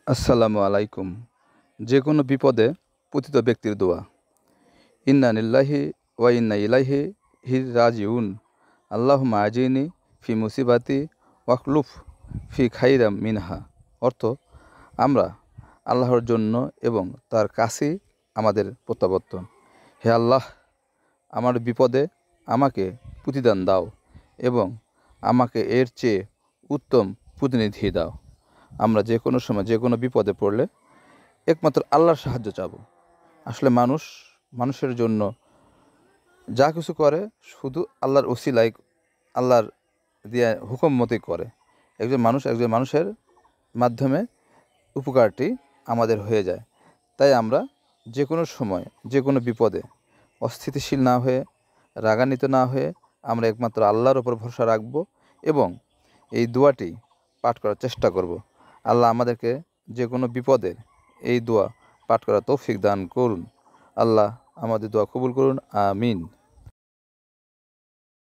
আসসালামু আলাইকুম। যে কোনো বিপদে পতিত ব্যক্তির দোয়া। ইন্না লিল্লাহি ওয়া ইন্না ইলাইহি রাজিউন। আল্লাহুম্মা আজিনি ফি মুসিবাতি ওয়াখলুফ ফি খাইরাম মিনহা। অর্থ, আমরা আল্লাহর জন্য এবং তার কাছেই আমাদের প্রত্যাবর্তন। হে আল্লাহ, আমার বিপদে আমাকে প্রতিদান দাও এবং আমাকে এর চেয়ে উত্তম প্রতিনিধি দাও। আমরা যে কোনো সময় যে কোনো বিপদে পড়লে একমাত্র আল্লাহর সাহায্য চাব। আসলে মানুষের জন্য যা কিছু করে শুধু আল্লাহর ওসিলায়, আল্লাহর দিয়ে হুকুম মতোই করে। একজন মানুষের মাধ্যমে উপকারটি আমাদের হয়ে যায়। তাই আমরা যে কোনো সময় যে কোনো বিপদে অস্থিতিশীল না হয়ে, রাগান্বিত না হয়ে আমরা একমাত্র আল্লাহর ওপর ভরসা রাখব এবং এই দোয়াটি পাঠ করার চেষ্টা করব। আল্লাহ আমাদেরকে যে কোনো বিপদে এই দোয়া পাঠ করার তৌফিক দান করুন। আল্লাহ আমাদের দোয়া কবুল করুন। আমিন।